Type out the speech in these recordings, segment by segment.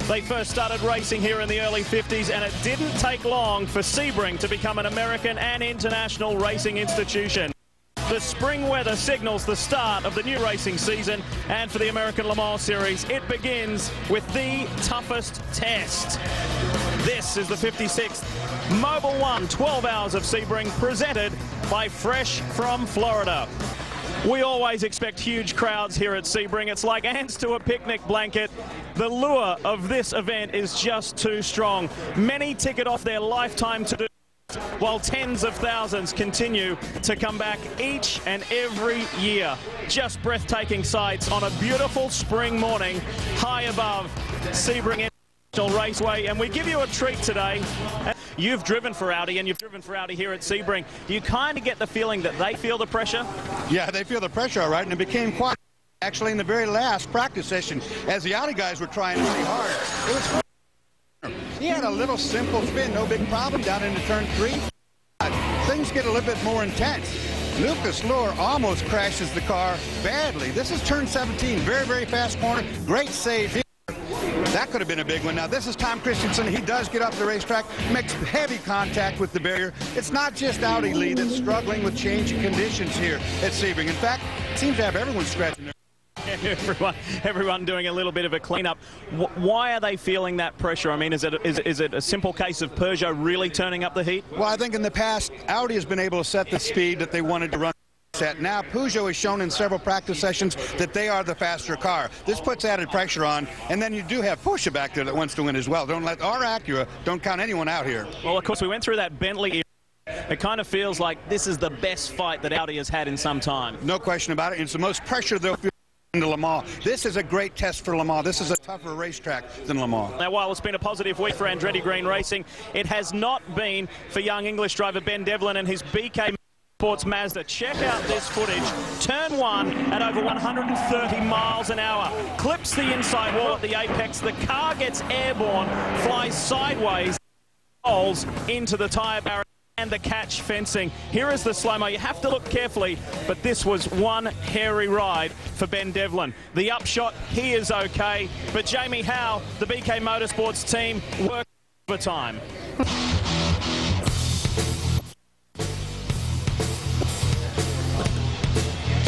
They first started racing here in the early 50s, and it didn't take long for Sebring to become an American and international racing institution. The spring weather signals the start of the new racing season, and for the American Le Mans Series, it begins with the toughest test. This is the 56th Mobil 1 12 Hours of Sebring, presented by Fresh from Florida. We always expect huge crowds here at Sebring. It's like ants to a picnic blanket. The lure of this event is just too strong. Many ticket off their lifetime to do, while tens of thousands continue to come back each and every year. Just breathtaking sights on a beautiful spring morning high above Sebring International Raceway, and we give you a treat today. You've driven for Audi, and you've driven for Audi here at Sebring. Do you kind of get the feeling that they feel the pressure? Yeah, they feel the pressure, all right, and it became quite actually in the very last practice session as the Audi guys were trying really hard. It was he had a little simple spin, no big problem down into turn 3. Things get a little bit more intense. Lucas Luhr almost crashes the car badly. This is turn 17, very, very fast corner. Great save here. That could have been a big one. Now, this is Tom Christensen. He does get off the racetrack, makes heavy contact with the barrier. It's not just Audi Lee that's struggling with changing conditions here at Sebring. In fact, it seems to have everyone scratching their everyone doing a little bit of a cleanup. Why are they feeling that pressure? I mean, is it a simple case of Peugeot really turning up the heat? Well, I think in the past, Audi has been able to set the speed that they wanted to run. Now, Peugeot has shown in several practice sessions that they are the faster car. This puts added pressure on, and then you do have Porsche back there that wants to win as well. Don't let our Acura, don't count anyone out here. Well, of course, we went through that Bentley era. It kind of feels like this is the best fight that Audi has had in some time. No question about it. It's the most pressure they'll feel into Le Mans. This is a great test for Le Mans. This is a tougher racetrack than Le Mans. Now, while it's been a positive week for Andretti Green Racing, it has not been for young English driver Ben Devlin and his BK Sports Mazda. Check out this footage. Turn 1 at over 130 miles an hour. Clips the inside wall at the apex. The car gets airborne, flies sideways, rolls into the tyre barrier and the catch fencing. Here is the slow-mo. You have to look carefully, but this was one hairy ride for Ben Devlin. The upshot, he is okay, but Jamie Howe, the BK Motorsports team, worked overtime.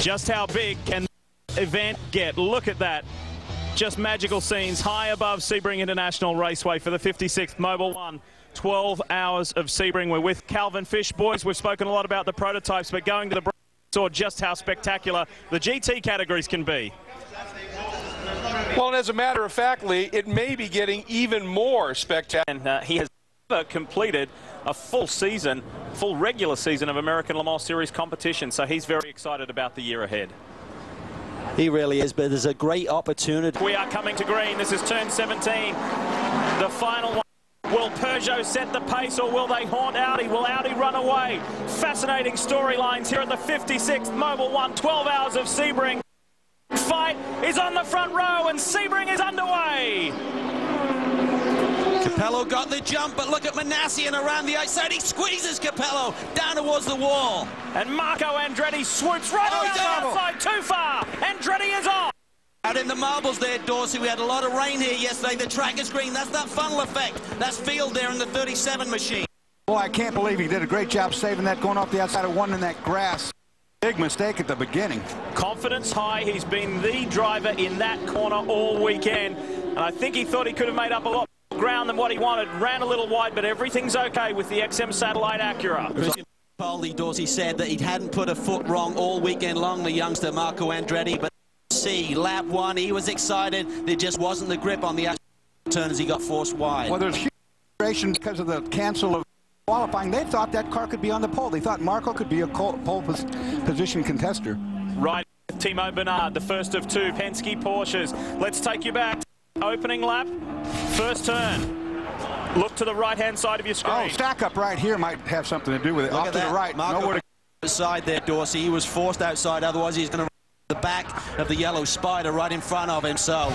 Just how big can the event get? Look at that. Just magical scenes high above Sebring International Raceway for the 56th Mobil 1 12 Hours of Sebring. We're with Calvin Fish. Boys, we've spoken a lot about the prototypes, but going to the break, saw just how spectacular the GT categories can be. Well, and as a matter of fact, Lee, it may be getting even more spectacular. And he has never completed a full season, full regular season of American Le Mans Series competition, so he's very excited about the year ahead. He really is, but there's a great opportunity. We are coming to green. This is turn 17. The final one. Will Peugeot set the pace, or will they haunt Audi? Will Audi run away? Fascinating storylines here at the 56th Mobil 1 12 Hours of Sebring. Fight is on the front row, and Sebring is underway. Capello got the jump, but look at Manassian around the outside. He squeezes Capello down towards the wall. And Marco Andretti swoops right around the outside, too far. Andretti is off. Out in the marbles there, Dorsey. We had a lot of rain here yesterday. The track is green. That's that funnel effect. That's field there in the 37 machine. Boy, I can't believe he did a great job saving that, going off the outside of one in that grass. Big mistake at the beginning. Confidence high. He's been the driver in that corner all weekend. And I think he thought he could have made up a lot more ground than what he wanted. Ran a little wide, but everything's okay with the XM Satellite Acura. Poldy, Dorsey said that he hadn't put a foot wrong all weekend long, the youngster Marco Andretti, but see, lap 1, he was excited. There just wasn't the grip on the turn as he got forced wide. Well, there's huge frustration because of the cancel of qualifying. They thought that car could be on the pole. They thought Marco could be a pole position contester. Right, Timo Bernard, the first of two Penske Porsches. Let's take you back. Opening lap, first turn. Look to the right-hand side of your screen. Oh, stack up right here might have something to do with it. Look off at to that. the right. Marco Nowhere to side there, Dorsey. He was forced outside, otherwise he's going to the back of the yellow Spider right in front of him. So,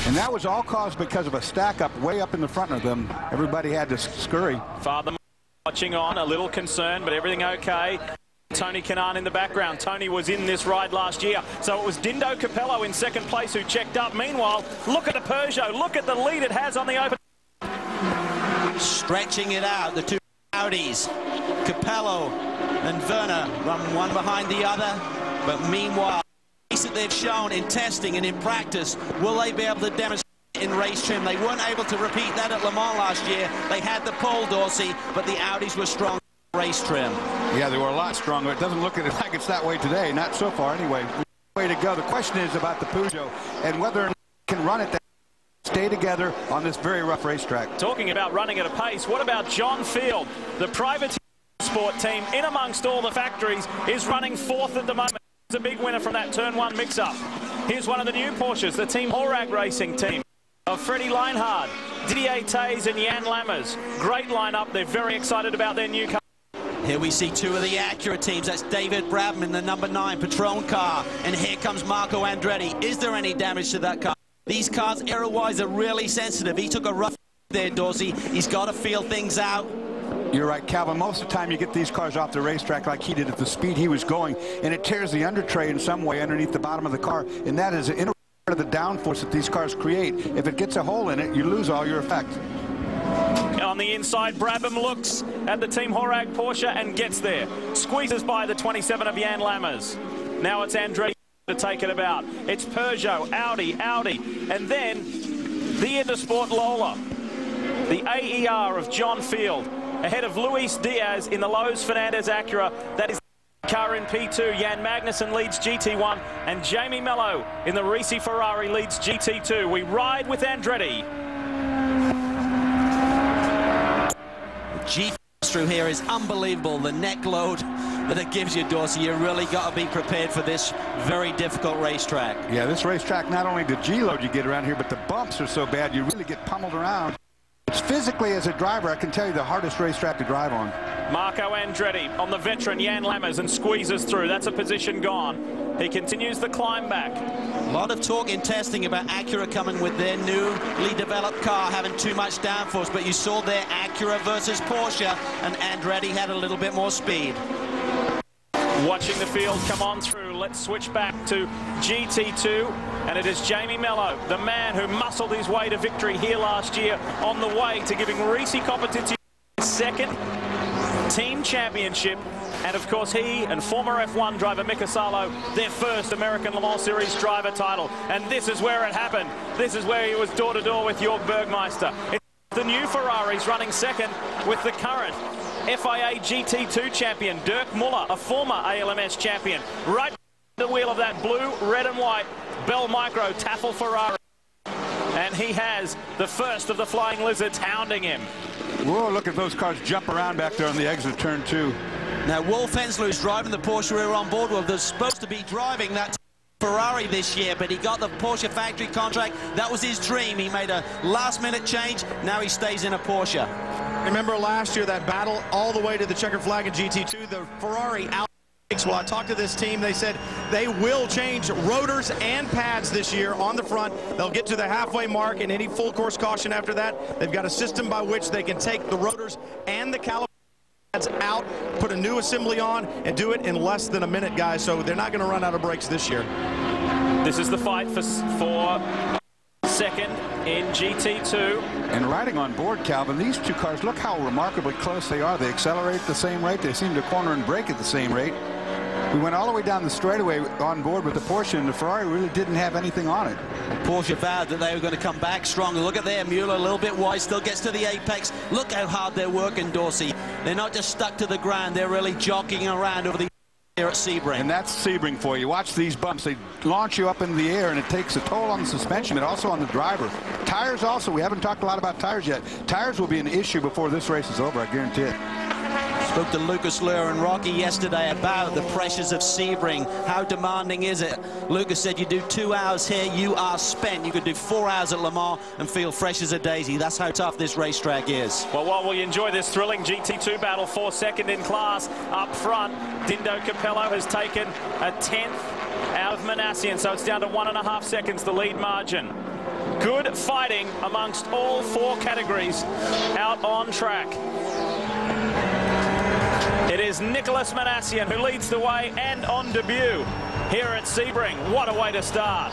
and that was all caused because of a stack up way up in the front of them. Everybody had to scurry. Father watching on, a little concerned, but everything okay. Tony Kanaan in the background. Tony was in this ride last year. So it was Dindo Capello in second place who checked up. Meanwhile, look at the Peugeot. Look at the lead it has on the open. Stretching it out, the two Audis. Capello and Werner run one behind the other. But meanwhile, that they've shown in testing and in practice, will they be able to demonstrate in race trim? They weren't able to repeat that at Le Mans last year. They had the pole, Dorsey, but the Audis were strong race trim. Yeah, they were a lot stronger. It doesn't look like it's that way today, not so far anyway. Way to go. The question is about the Peugeot and whether or not they can run it, stay together on this very rough racetrack. Talking about running at a pace, what about John Field? The private sport team, in amongst all the factories, is running fourth at the moment. It's a big winner from that turn one mix-up. Here's one of the new Porsches, the Team Horag Racing team of Freddie Leinhard, Didier Tays and Jan Lammers. Great lineup. They're very excited about their new car. Here we see two of the Acura teams. That's David Brabham in the number 9 Patron car. And here comes Marco Andretti. Is there any damage to that car? These cars, error-wise, are really sensitive. He took a rough there, Dorsey. He's got to feel things out. You're right, Calvin. Most of the time you get these cars off the racetrack like he did at the speed he was going, and it tears the under tray in some way underneath the bottom of the car, and that is part of the downforce that these cars create. If it gets a hole in it, you lose all your effect. On the inside, Brabham looks at the Team Horag Porsche and gets there. Squeezes by the 27 of Jan Lammers. Now it's Andretti to take it about. It's Peugeot, Audi, and then the Intersport Lola. The AER of John Field, ahead of Luis Diaz in the Lowe's Fernandez Acura. That is the car in P2. Jan Magnussen leads GT1, and Jamie Mello in the Risi Ferrari leads GT2. We ride with Andretti. G through here is unbelievable. The neck load that it gives you, Dorsey. You really got to be prepared for this very difficult racetrack. Yeah, this racetrack, not only the G load you get around here, but the bumps are so bad you really get pummeled around. It's physically, as a driver, I can tell you, the hardest racetrack to drive on. Marco Andretti on the veteran Jan Lammers and squeezes through. That's a position gone. He continues the climb back. A lot of talk in testing about Acura coming with their newly developed car having too much downforce, but you saw their Acura versus Porsche, and Andretti had a little bit more speed. Watching the field come on through, let's switch back to GT2, and it is Jamie Mello, the man who muscled his way to victory here last year, on the way to giving Risi Competizione his second team championship, and of course he and former F1 driver Mika Salo, their first American Le Mans Series driver title. And this is where it happened. This is where he was door-to-door with Jörg Bergmeister. It's the new Ferraris running second with the current FIA GT2 champion, Dirk Muller, a former ALMS champion. Right the wheel of that blue, red and white Bell Micro Tafel Ferrari. And he has the first of the Flying Lizards hounding him. Whoa, look at those cars jump around back there on the exit of turn 2. Now, Wolf Hensler, who's driving the Porsche we were on board with, was supposed to be driving that Ferrari this year, but he got the Porsche factory contract. That was his dream. He made a last-minute change. Now he stays in a Porsche. Remember last year, that battle all the way to the checkered flag in GT2, the Ferrari out. Well, I talked to this team. They said they will change rotors and pads this year on the front. They'll get to the halfway mark, and any full course caution after that. They've got a system by which they can take the rotors and the caliper pads out, put a new assembly on, and do it in less than a minute, guys. So they're not going to run out of brakes this year. This is the fight for second in GT2. And riding on board, Calvin, these two cars, look how remarkably close they are. They accelerate at the same rate. They seem to corner and brake at the same rate. We went all the way down the straightaway on board with the Porsche, and the Ferrari really didn't have anything on it. Porsche vowed that they were going to come back stronger. Look at there, Mueller a little bit wide, still gets to the apex. Look how hard they're working, Dorsey. They're not just stuck to the ground, they're really jogging around over the here at Sebring. And that's Sebring for you. Watch these bumps. They launch you up into the air, and it takes a toll on the suspension, but also on the driver. Tires also, we haven't talked a lot about tires yet. Tires will be an issue before this race is over, I guarantee it. Spoke to Lucas Luhr and Rocky yesterday about the pressures of Sebring. How demanding is it? Lucas said you do 2 hours here, you are spent. You could do 4 hours at Le Mans and feel fresh as a daisy. That's how tough this racetrack is. Well, while we enjoy this thrilling GT2 battle for second in class up front, Dindo Capello has taken a 10th out of Manassian, so it's down to 1.5 seconds, the lead margin. Good fighting amongst all 4 categories out on track. It is Nicholas Manassian who leads the way and on debut here at Sebring. What a way to start.